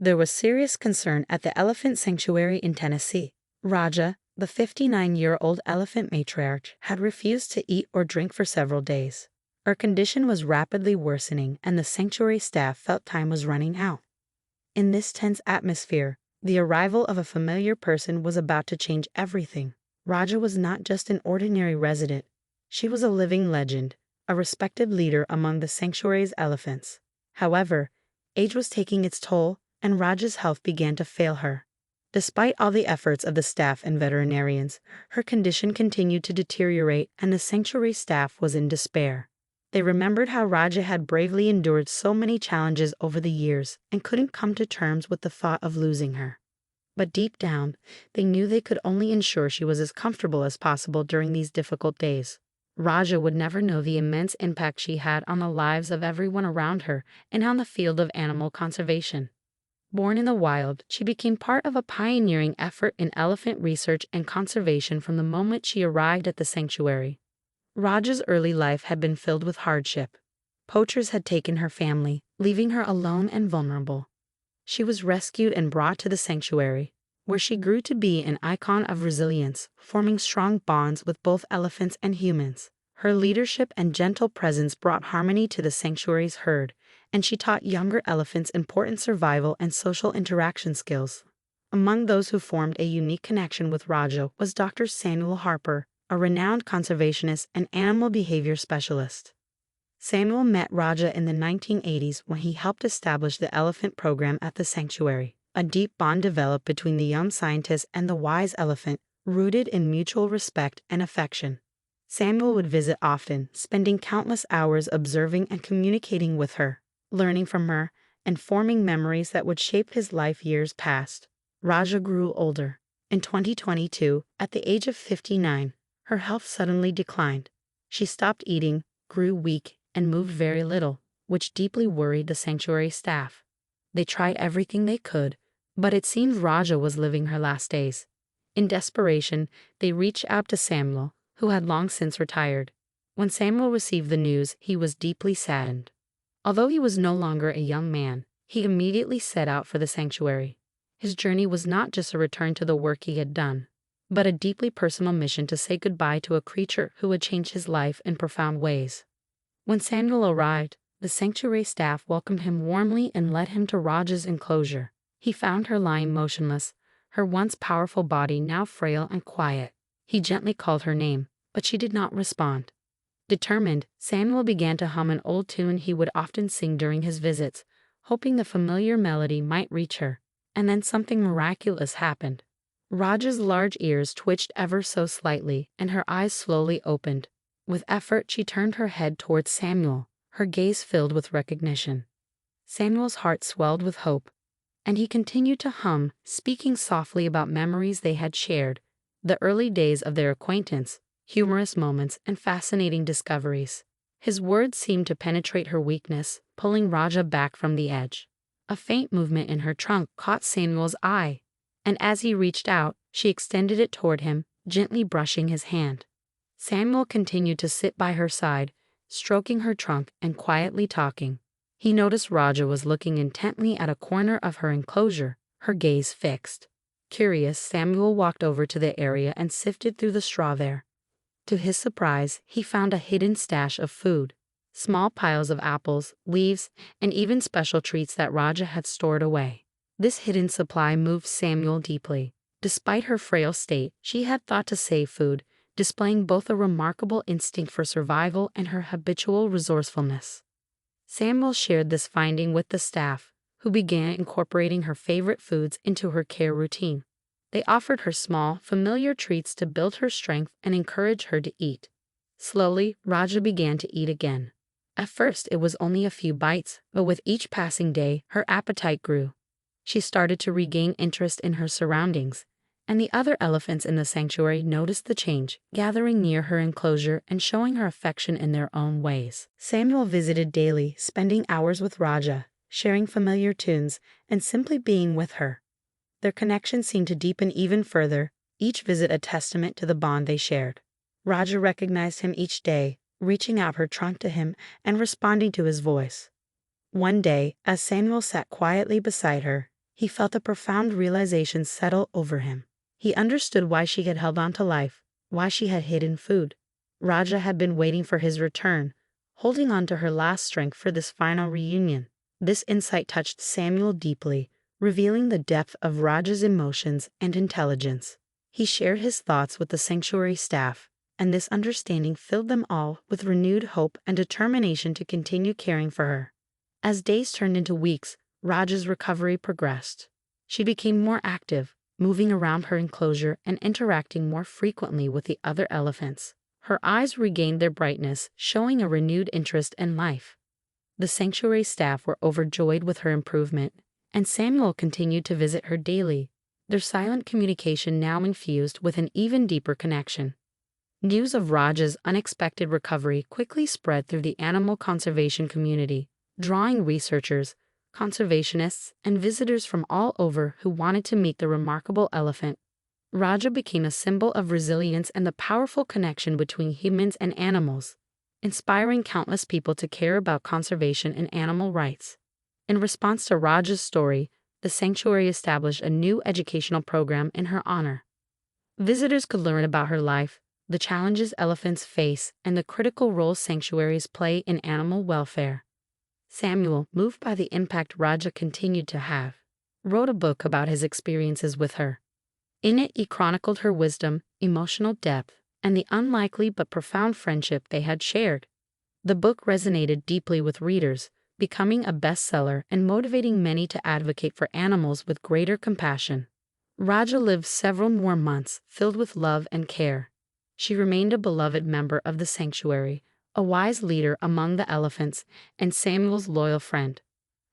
There was serious concern at the elephant sanctuary in Tennessee. Raja, the 59-year-old elephant matriarch, had refused to eat or drink for several days. Her condition was rapidly worsening, and the sanctuary staff felt time was running out. In this tense atmosphere, the arrival of a familiar person was about to change everything. Raja was not just an ordinary resident. She was a living legend, a respected leader among the sanctuary's elephants. However, age was taking its toll, and Raja's health began to fail her. Despite all the efforts of the staff and veterinarians, her condition continued to deteriorate, and the sanctuary staff was in despair. They remembered how Raja had bravely endured so many challenges over the years and couldn't come to terms with the thought of losing her. But deep down, they knew they could only ensure she was as comfortable as possible during these difficult days. Raja would never know the immense impact she had on the lives of everyone around her and on the field of animal conservation. Born in the wild, she became part of a pioneering effort in elephant research and conservation from the moment she arrived at the sanctuary. Raja's early life had been filled with hardship. Poachers had taken her family, leaving her alone and vulnerable. She was rescued and brought to the sanctuary, where she grew to be an icon of resilience, forming strong bonds with both elephants and humans. Her leadership and gentle presence brought harmony to the sanctuary's herd, and she taught younger elephants important survival and social interaction skills. Among those who formed a unique connection with Raja was Dr. Samuel Harper, a renowned conservationist and animal behavior specialist. Samuel met Raja in the 1980s when he helped establish the elephant program at the sanctuary. A deep bond developed between the young scientist and the wise elephant, rooted in mutual respect and affection. Samuel would visit often, spending countless hours observing and communicating with her, learning from her, and forming memories that would shape his life years past. Raja grew older. In 2022, at the age of 59, her health suddenly declined. She stopped eating, grew weak, and moved very little, which deeply worried the sanctuary staff. They tried everything they could, but it seemed Raja was living her last days. In desperation, they reached out to Samuel, who had long since retired. When Samuel received the news, he was deeply saddened. Although he was no longer a young man, he immediately set out for the sanctuary. His journey was not just a return to the work he had done, but a deeply personal mission to say goodbye to a creature who had changed his life in profound ways. When Samuel arrived, the sanctuary staff welcomed him warmly and led him to Raja's enclosure. He found her lying motionless, her once powerful body now frail and quiet. He gently called her name, but she did not respond. Determined, Samuel began to hum an old tune he would often sing during his visits, hoping the familiar melody might reach her. And then something miraculous happened. Raja's large ears twitched ever so slightly, and her eyes slowly opened. With effort, she turned her head towards Samuel, her gaze filled with recognition. Samuel's heart swelled with hope, and he continued to hum, speaking softly about memories they had shared, the early days of their acquaintance, humorous moments, and fascinating discoveries. His words seemed to penetrate her weakness, pulling Raja back from the edge. A faint movement in her trunk caught Samuel's eye, and as he reached out, she extended it toward him, gently brushing his hand. Samuel continued to sit by her side, stroking her trunk and quietly talking. He noticed Raja was looking intently at a corner of her enclosure, her gaze fixed. Curious, Samuel walked over to the area and sifted through the straw there. To his surprise, he found a hidden stash of food. Small piles of apples, leaves, and even special treats that Raja had stored away. This hidden supply moved Samuel deeply. Despite her frail state, she had thought to save food, displaying both a remarkable instinct for survival and her habitual resourcefulness. Samuel shared this finding with the staff, who began incorporating her favorite foods into her care routine. They offered her small, familiar treats to build her strength and encourage her to eat. Slowly, Raja began to eat again. At first, it was only a few bites, but with each passing day, her appetite grew. She started to regain interest in her surroundings, and the other elephants in the sanctuary noticed the change, gathering near her enclosure and showing her affection in their own ways. Samuel visited daily, spending hours with Raja, sharing familiar tunes, and simply being with her. Their connection seemed to deepen even further, each visit a testament to the bond they shared. Raja recognized him each day, reaching out her trunk to him and responding to his voice. One day, as Samuel sat quietly beside her, he felt a profound realization settle over him. He understood why she had held on to life, why she had hidden food. Raja had been waiting for his return, holding on to her last strength for this final reunion. This insight touched Samuel deeply, revealing the depth of Raja's emotions and intelligence. He shared his thoughts with the sanctuary staff, and this understanding filled them all with renewed hope and determination to continue caring for her. As days turned into weeks, Raja's recovery progressed. She became more active, moving around her enclosure and interacting more frequently with the other elephants. Her eyes regained their brightness, showing a renewed interest in life. The sanctuary staff were overjoyed with her improvement, and Samuel continued to visit her daily, their silent communication now infused with an even deeper connection. News of Raja's unexpected recovery quickly spread through the animal conservation community, drawing researchers, conservationists, and visitors from all over who wanted to meet the remarkable elephant. Raja became a symbol of resilience and the powerful connection between humans and animals, inspiring countless people to care about conservation and animal rights. In response to Raja's story, the sanctuary established a new educational program in her honor. Visitors could learn about her life, the challenges elephants face, and the critical role sanctuaries play in animal welfare. Samuel, moved by the impact Raja continued to have, wrote a book about his experiences with her. In it, he chronicled her wisdom, emotional depth, and the unlikely but profound friendship they had shared. The book resonated deeply with readers, becoming a bestseller and motivating many to advocate for animals with greater compassion. Raja lived several more months filled with love and care. She remained a beloved member of the sanctuary, a wise leader among the elephants, and Samuel's loyal friend.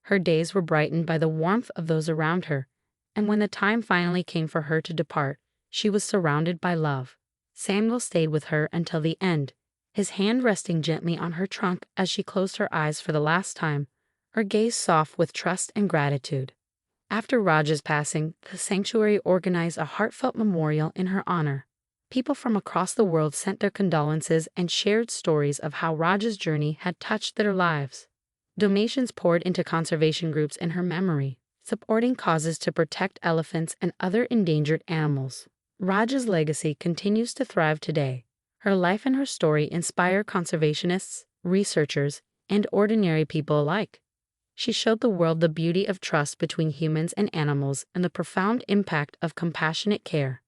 Her days were brightened by the warmth of those around her, and when the time finally came for her to depart, she was surrounded by love. Samuel stayed with her until the end, his hand resting gently on her trunk as she closed her eyes for the last time, her gaze soft with trust and gratitude. After Raja's passing, the sanctuary organized a heartfelt memorial in her honor. People from across the world sent their condolences and shared stories of how Raja's journey had touched their lives. Donations poured into conservation groups in her memory, supporting causes to protect elephants and other endangered animals. Raja's legacy continues to thrive today. Her life and her story inspire conservationists, researchers, and ordinary people alike. She showed the world the beauty of trust between humans and animals and the profound impact of compassionate care.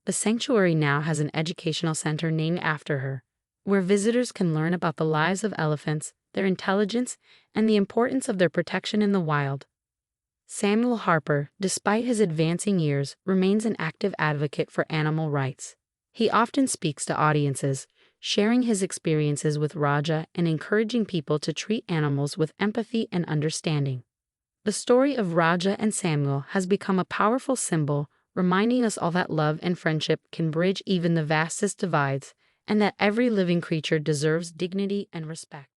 The sanctuary now has an educational center named after her, where visitors can learn about the lives of elephants, their intelligence, and the importance of their protection in the wild. Samuel Harper, despite his advancing years, remains an active advocate for animal rights. He often speaks to audiences, sharing his experiences with Raja and encouraging people to treat animals with empathy and understanding. The story of Raja and Samuel has become a powerful symbol, reminding us all that love and friendship can bridge even the vastest divides, and that every living creature deserves dignity and respect.